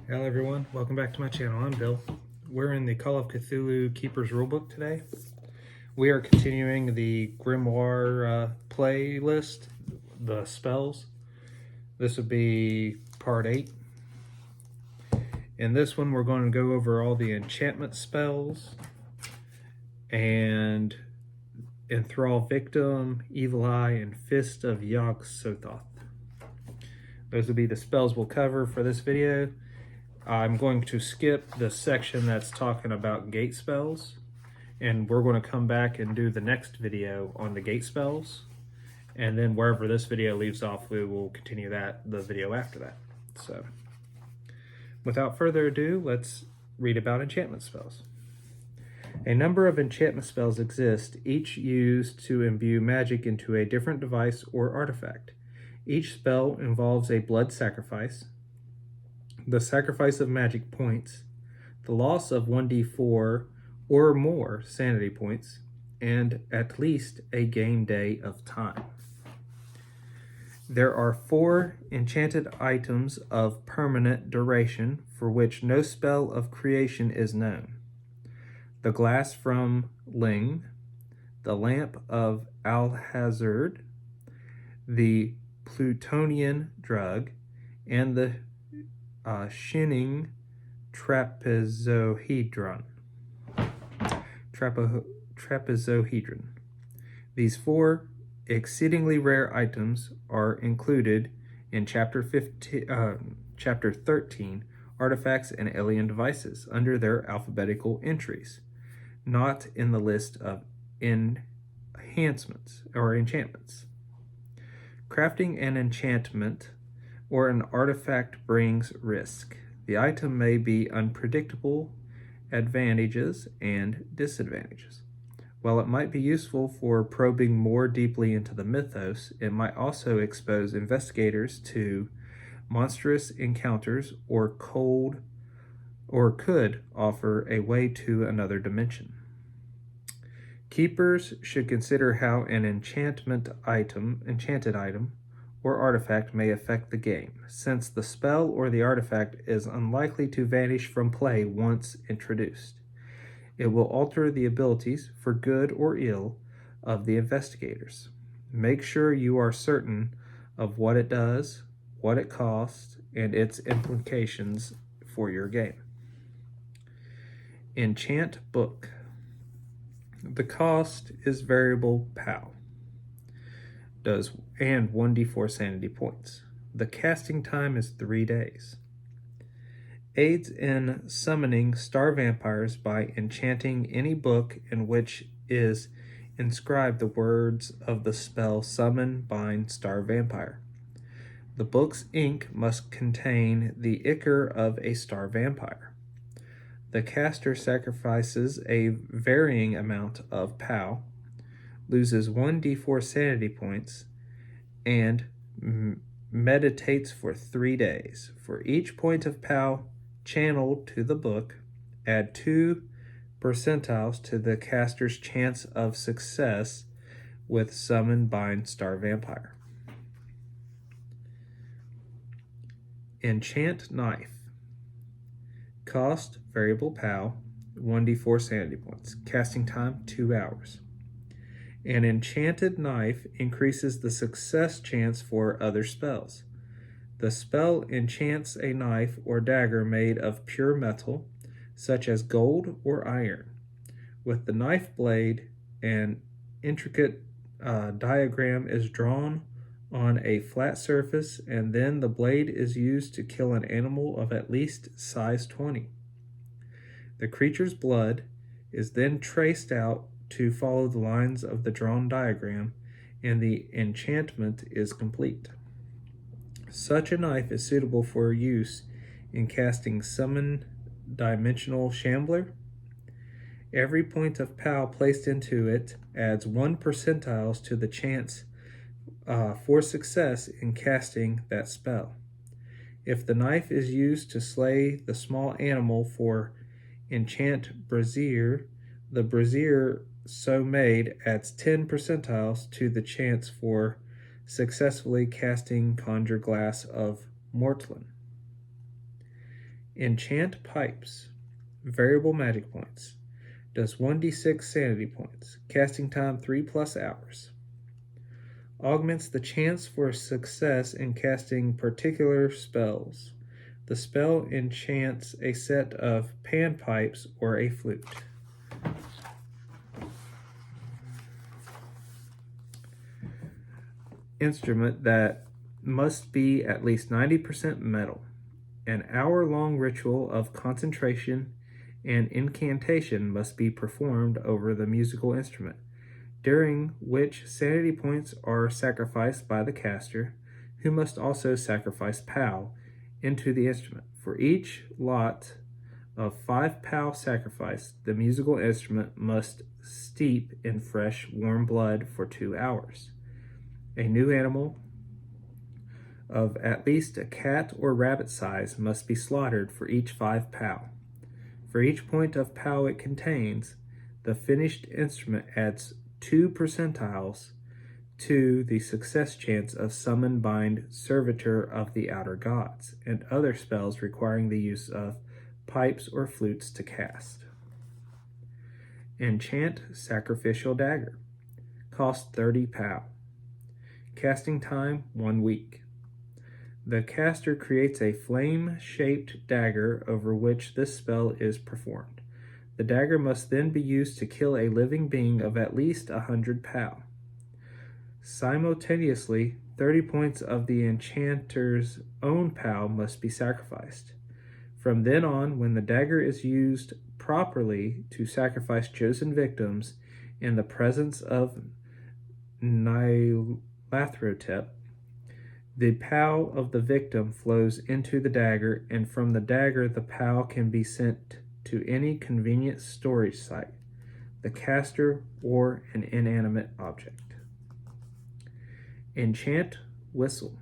Hello everyone, welcome back to my channel. I'm Bill. We're in the Call of Cthulhu Keeper's Rulebook today. We are continuing the grimoire playlist, the spells. This would be part 8. In this one we're going to go over all the enchantment spells and enthrall victim, evil eye, and fist of Yog-Sothoth. Those will be the spells we'll cover for this video. I'm going to skip the section that's talking about gate spells, and we're going to come back and do the next video on the gate spells, and then wherever this video leaves off, we will continue the video after that. So, without further ado, let's read about enchantment spells. A number of enchantment spells exist, each used to imbue magic into a different device or artifact. Each spell involves a blood sacrifice, the sacrifice of magic points, the loss of 1d4 or more sanity points, and at least a game day of time. There are 4 enchanted items of permanent duration for which no spell of creation is known. The glass from Ling, the lamp of Alhazard, the Plutonian drug, and the Shinning trapezohedron. These 4 exceedingly rare items are included in Chapter 13, Artifacts and Alien Devices, under their alphabetical entries, not in the list of enhancements or enchantments. Crafting an enchantment or an artifact brings risk. The item may be unpredictable, advantages and disadvantages. While it might be useful for probing more deeply into the mythos, it might also expose investigators to monstrous encounters or could offer a way to another dimension. Keepers should consider how an enchanted item or artifact may affect the game, since the spell or the artifact is unlikely to vanish from play once introduced. It will alter the abilities, for good or ill, of the investigators. Make sure you are certain of what it does, what it costs, and its implications for your game. Enchant Book. The cost is variable POW. And 1d4 sanity points. The casting time is 3 days. Aids in summoning star vampires by enchanting any book in which is inscribed the words of the spell Summon, Bind, Star Vampire. The book's ink must contain the ichor of a star vampire. The caster sacrifices a varying amount of POW, loses 1d4 sanity points, and meditates for 3 days. For each point of POW channeled to the book, add 2 percentiles to the caster's chance of success with Summon, Bind, Star Vampire. Enchant Knife. Cost, variable POW, 1d4 sanity points. Casting time, 2 hours. An enchanted knife increases the success chance for other spells. The spell enchants a knife or dagger made of pure metal, such as gold or iron. With the knife blade, an intricate diagram is drawn on a flat surface, and then the blade is used to kill an animal of at least size 20. The creature's blood is then traced out to follow the lines of the drawn diagram, and the enchantment is complete. Such a knife is suitable for use in casting Summon Dimensional Shambler. Every point of POW placed into it adds 1 percentile to the chance for success in casting that spell. If the knife is used to slay the small animal for Enchant Brazier, the brazier so made adds 10 percentiles to the chance for successfully casting Conjure Glass of Mortlin. Enchant pipes. Variable magic points. Does 1d6 sanity points. Casting time 3+ hours. Augments the chance for success in casting particular spells. The spell enchants a set of panpipes or a flute. Instrument that must be at least 90% metal. An hour-long ritual of concentration and incantation must be performed over the musical instrument, during which sanity points are sacrificed by the caster, who must also sacrifice POW into the instrument. For each lot of 5 POW sacrificed, the musical instrument must steep in fresh, warm blood for 2 hours. A new animal of at least a cat or rabbit size must be slaughtered for each 5 POW. For each point of POW it contains, the finished instrument adds 2 percentiles to the success chance of summon, bind, servitor of the outer gods, and other spells requiring the use of pipes or flutes to cast. Enchant sacrificial dagger. Cost 30 POW. Casting time 1 week. The caster creates a flame-shaped dagger over which this spell is performed. The dagger must then be used to kill a living being of at least 100 POW. Simultaneously, 30 points of the enchanter's own POW must be sacrificed. From then on, when the dagger is used properly to sacrifice chosen victims in the presence of Nyarlathotep, the POW of the victim flows into the dagger, and from the dagger the POW can be sent to any convenient storage site, the caster, or an inanimate object. Enchant whistle.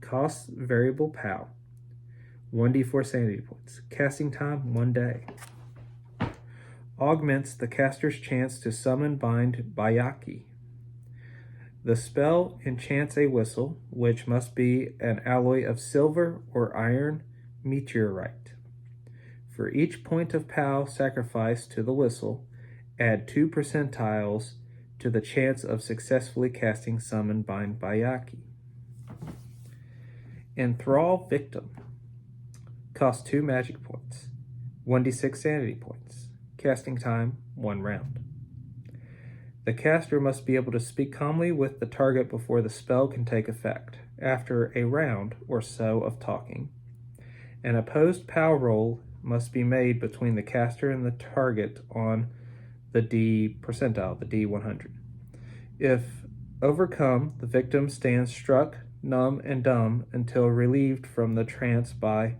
Costs variable POW. 1d4 sanity points. Casting time 1 day. Augments the caster's chance to summon, bind, Bayaki. The spell enchants a whistle, which must be an alloy of silver or iron meteorite. For each point of POW sacrificed to the whistle, add 2 percentiles to the chance of successfully casting Summon, Bind, Bayaki. Enthrall victim. Cost 2 magic points. 1d6 sanity points. Casting time 1 round. The caster must be able to speak calmly with the target before the spell can take effect. After a round or so of talking, an opposed POW roll must be made between the caster and the target on the D percentile, the D100. If overcome, the victim stands struck, numb, and dumb until relieved from the trance by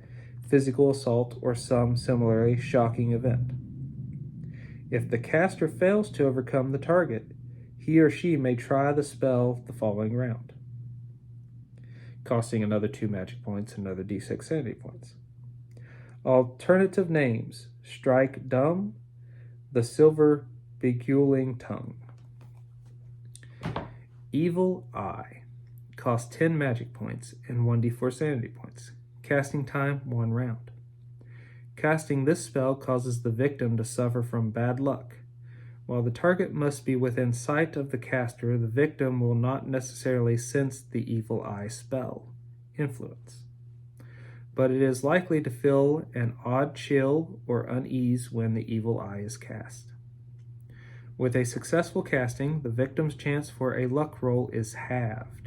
physical assault or some similarly shocking event. If the caster fails to overcome the target, he or she may try the spell the following round, costing another 2 magic points and another d6 sanity points. Alternative names: strike dumb, the silver beguiling tongue. Evil eye. Cost 10 magic points and 1d4 sanity points. Casting time 1 round. Casting this spell causes the victim to suffer from bad luck. While the target must be within sight of the caster, the victim will not necessarily sense the evil eye spell influence, but it is likely to feel an odd chill or unease when the evil eye is cast. With a successful casting, the victim's chance for a luck roll is halved.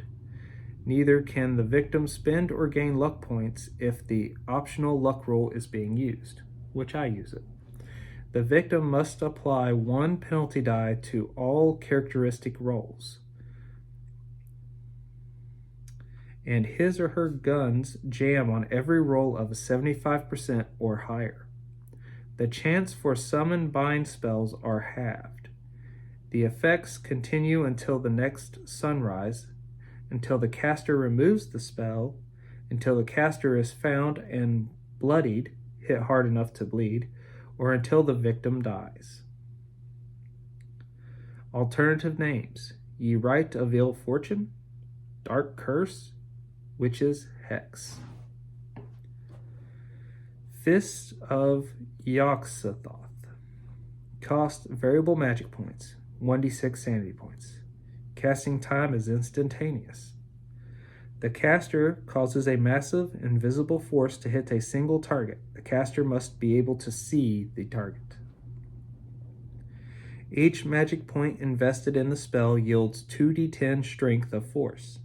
Neither can the victim spend or gain luck points if the optional luck roll is being used, which I use it. The victim must apply 1 penalty die to all characteristic rolls, and his or her guns jam on every roll of 75% or higher. The chance for summon, bind spells are halved. The effects continue until the next sunrise, until the caster removes the spell, until the caster is found and bloodied, hit hard enough to bleed, or until the victim dies. Alternative names: Ye Right of Ill Fortune, Dark Curse, Witch's Hex. Fist of Yog-Sothoth. Cost variable magic points, 1d6 sanity points. Casting time is instantaneous. The caster causes a massive, invisible force to hit a single target. The caster must be able to see the target. Each magic point invested in the spell yields 2d10 strength of force.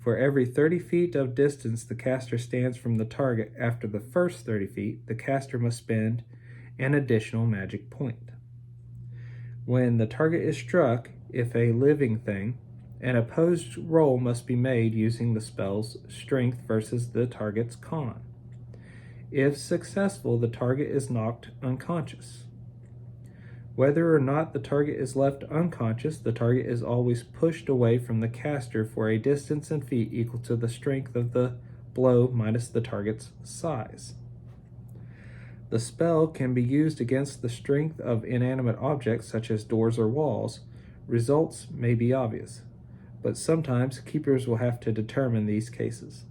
For every 30 feet of distance the caster stands from the target after the first 30 feet, the caster must spend an additional magic point. When the target is struck, if a living thing, an opposed roll must be made using the spell's strength versus the target's con. If successful, the target is knocked unconscious. Whether or not the target is left unconscious, the target is always pushed away from the caster for a distance in feet equal to the strength of the blow minus the target's size. The spell can be used against the strength of inanimate objects such as doors or walls. Results may be obvious, but sometimes keepers will have to determine these cases.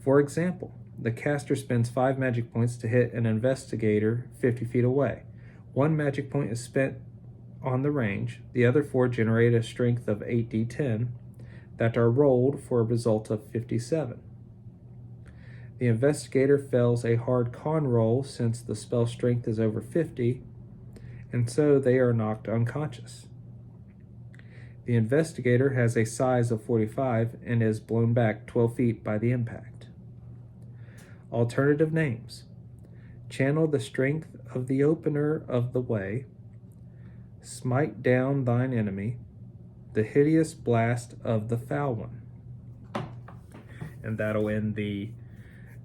For example, the caster spends 5 magic points to hit an investigator 50 feet away. 1 magic point is spent on the range. The other 4 generate a strength of 8d10 that are rolled for a result of 57. The investigator fails a hard con roll since the spell strength is over 50, and so they are knocked unconscious. The investigator has a size of 45 and is blown back 12 feet by the impact. Alternative names: Channel the strength of the opener of the way, Smite down thine enemy, The hideous blast of the foul one. And that'll end the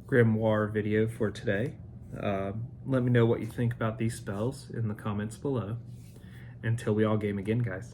grimoire video for today. Let me know what you think about these spells in the comments below. Until we all game again, guys.